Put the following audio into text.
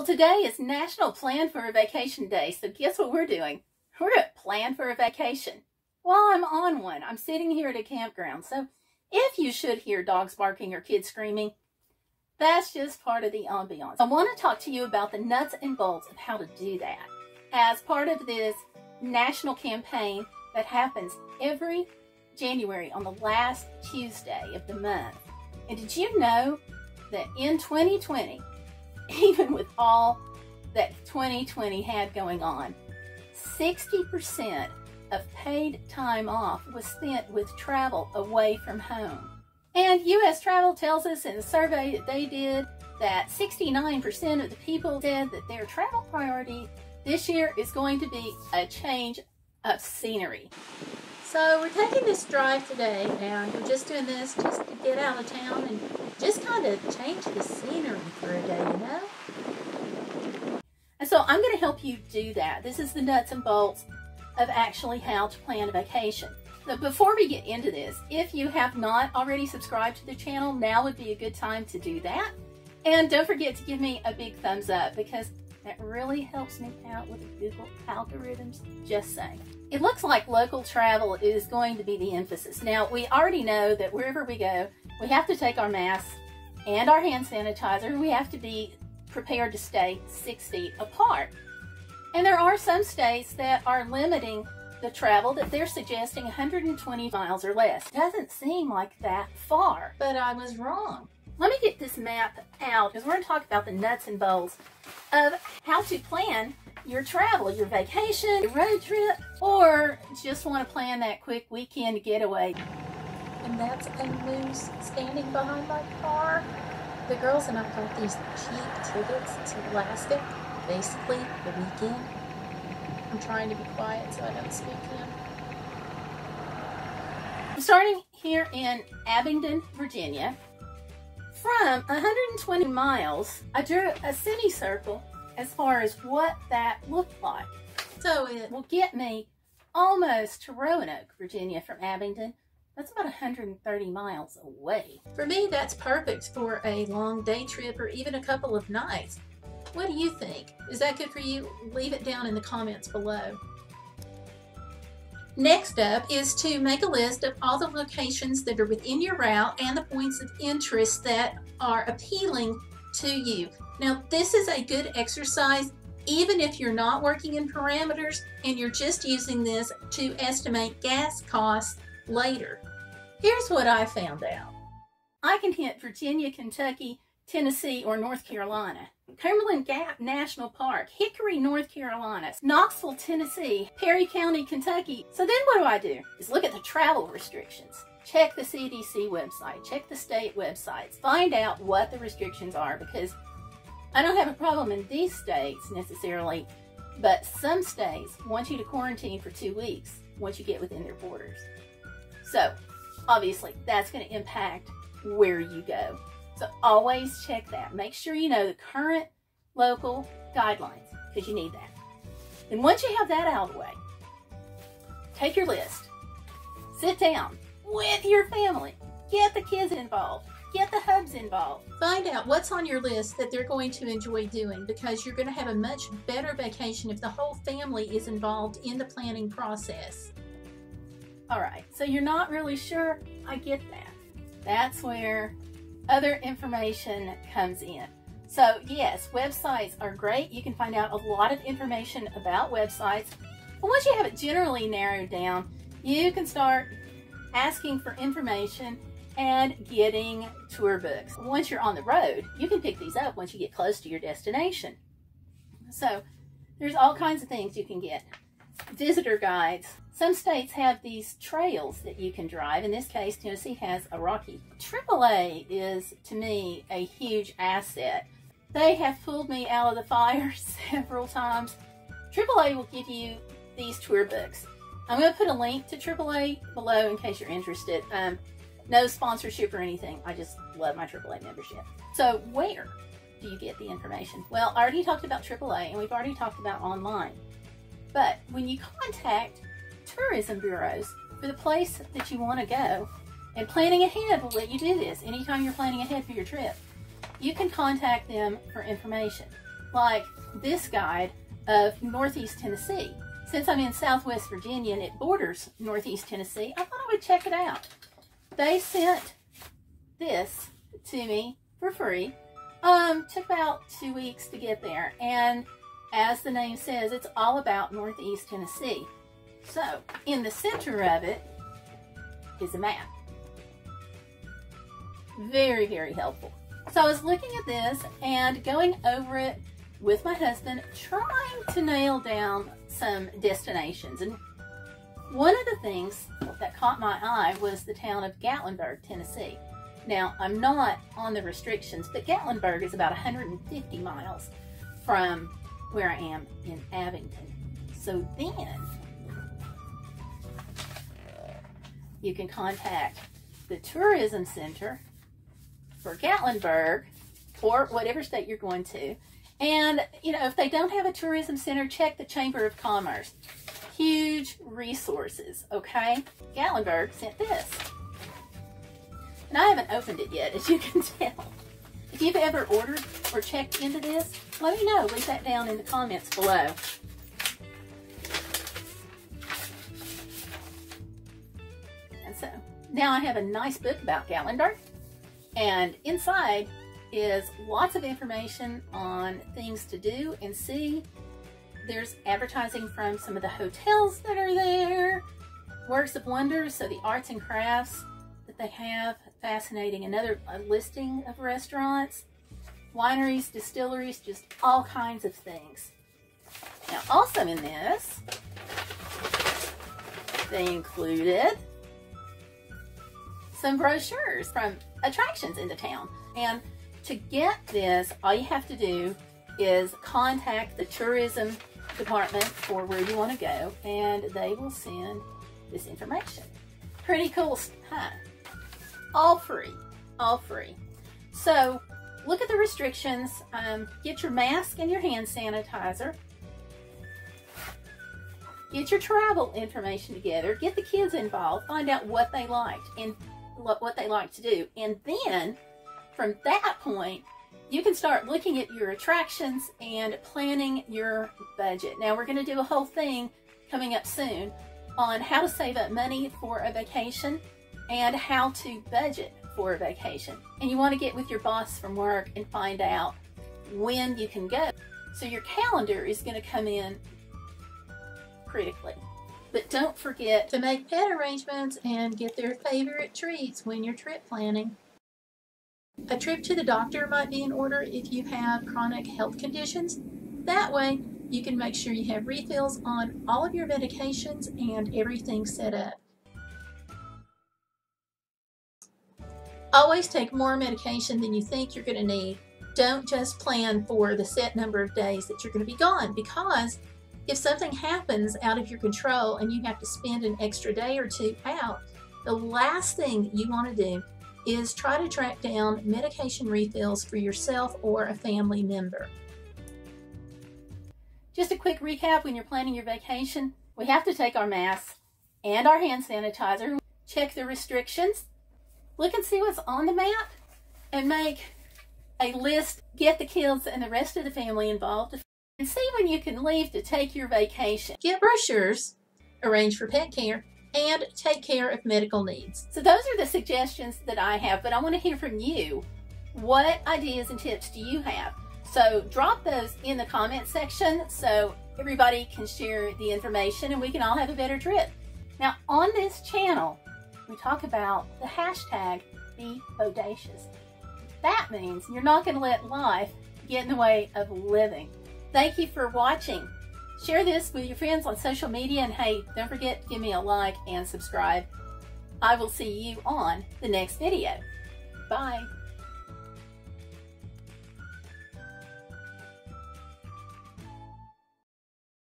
today is National Plan for a Vacation Day, so guess what we're doing? We're going to plan for a vacation. While I'm on one, I'm sitting here at a campground, so if you should hear dogs barking or kids screaming, that's just part of the ambiance. I want to talk to you about the nuts and bolts of how to do that as part of this national campaign that happens every January on the last Tuesday of the month. And did you know that in 2020, even with all that 2020 had going on, 60% of paid time off was spent with travel away from home. And U.S. Travel tells us in a survey that they did that 69% of the people said that their travel priority this year is going to be a change of scenery. So we're taking this drive today, and we're just doing this just to get out of town and just kind of change the scenery for a day, you know? And so I'm going to help you do that. This is the nuts and bolts of actually how to plan a vacation. But before we get into this, if you have not already subscribed to the channel, now would be a good time to do that. And don't forget to give me a big thumbs up, because that really helps me out with the Google algorithms, just saying. It looks like local travel is going to be the emphasis. Now, we already know that wherever we go, we have to take our masks and our hand sanitizer. We have to be prepared to stay 6 feet apart. And there are some states that are limiting the travel, that they're suggesting 120 miles or less. Doesn't seem like that far, but I was wrong. Let me get this map out, because we're going to talk about the nuts and bolts of how to plan your travel, your vacation, your road trip, or just want to plan that quick weekend getaway. And that's a moose standing behind my car. The girls and I got these cheap tickets to Alaska, basically the weekend. I'm trying to be quiet so I don't speak to them. Starting here in Abingdon, Virginia, from 120 miles, I drew a semicircle as far as what that looked like. So it will get me almost to Roanoke, Virginia from Abingdon. That's about 130 miles away. For me, that's perfect for a long day trip or even a couple of nights. What do you think? Is that good for you? Leave it down in the comments below. Next up is to make a list of all the locations that are within your route and the points of interest that are appealing to you. Now, this is a good exercise even if you're not working in parameters and you're just using this to estimate gas costs later. Here's what I found out. I can hit Virginia, Kentucky, Tennessee, or North Carolina. Cumberland Gap National Park, Hickory, North Carolina, Knoxville, Tennessee, Perry County, Kentucky. So then what do? Is look at the travel restrictions. Check the CDC website, check the state websites, find out what the restrictions are, because I don't have a problem in these states necessarily, but some states want you to quarantine for 2 weeks once you get within their borders. So obviously that's going to impact where you go. So always check that. Make sure you know the current local guidelines, because you need that. And once you have that out of the way, take your list, sit down with your family, get the kids involved, get the hubs involved. Find out what's on your list that they're going to enjoy doing, because you're going to have a much better vacation if the whole family is involved in the planning process. All right, so you're not really sure? I get that. That's where other information comes in. So yes, websites are great. You can find out a lot of information about websites. But once you have it generally narrowed down, you can start asking for information and getting tour books. Once you're on the road, you can pick these up once you get close to your destination. So there's all kinds of things you can get. Visitor guides. Some states have these trails that you can drive. In this case, Tennessee has a rocky. AAA is, to me, a huge asset. They have pulled me out of the fire several times. AAA will give you these tour books. I'm going to put a link to AAA below in case you're interested. No sponsorship or anything. I just love my AAA membership. So where do you get the information? Well, I already talked about AAA, and we've already talked about online. But when you contact tourism bureaus for the place that you want to go, and planning ahead will let you do this anytime you're planning ahead for your trip, you can contact them for information. like this guide of Northeast Tennessee. Since I'm in Southwest Virginia and it borders Northeast Tennessee, I thought I would check it out. They sent this to me for free. Took about 2 weeks to get there, and as the name says, it's all about Northeast Tennessee. So, in the center of it is a map. Very, very helpful. So I was looking at this and going over it with my husband, trying to nail down some destinations. And one of the things that caught my eye was the town of Gatlinburg, Tennessee. Now, I'm not on the restrictions, but Gatlinburg is about 150 miles from where I am in Abingdon. So then, you can contact the Tourism Center for Gatlinburg or whatever state you're going to. And, you know, if they don't have a tourism center, check the Chamber of Commerce. Huge resources, okay? Gatlinburg sent this. And I haven't opened it yet, as you can tell. If you've ever ordered or checked into this, let me know. Leave that down in the comments below. And so, now I have a nice book about Gatlinburg. And inside is lots of information on things to do and see. There's advertising from some of the hotels that are there, works of wonders, so the arts and crafts that they have, fascinating. Another listing of restaurants, wineries, distilleries, just all kinds of things. Now, also in this, they included some brochures from attractions in the town. And to get this, all you have to do is contact the tourism department for where you want to go, and they will send this information. Pretty cool, huh? All free, all free. So look at the restrictions. Get your mask and your hand sanitizer. Get your travel information together. Get the kids involved. Find out what they liked and what they like to do. And then from that point, you can start looking at your attractions and planning your budget. Now, we're going to do a whole thing coming up soon on how to save up money for a vacation and how to budget for a vacation. And you want to get with your boss from work and find out when you can go. So your calendar is going to come in critically. But don't forget to make pet arrangements and get their favorite treats when you're trip planning. A trip to the doctor might be in order if you have chronic health conditions. That way, you can make sure you have refills on all of your medications and everything set up. Always take more medication than you think you're going to need. Don't just plan for the set number of days that you're going to be gone, because if something happens out of your control and you have to spend an extra day or two out, the last thing you want to do is try to track down medication refills for yourself or a family member. Just a quick recap when you're planning your vacation. We have to take our masks and our hand sanitizer, check the restrictions, look and see what's on the map, and make a list. Get the kids and the rest of the family involved and see when you can leave to take your vacation. Get brochures, arrange for pet care, and take care of medical needs. So those are the suggestions that I have, but I want to hear from you. What ideas and tips do you have? So drop those in the comment section so everybody can share the information and we can all have a better trip. Now, on this channel, we talk about the hashtag Be Bodacious. That means you're not going to let life get in the way of living. Thank you for watching. Share this with your friends on social media, and hey, don't forget to give me a like and subscribe. I will see you on the next video. Bye.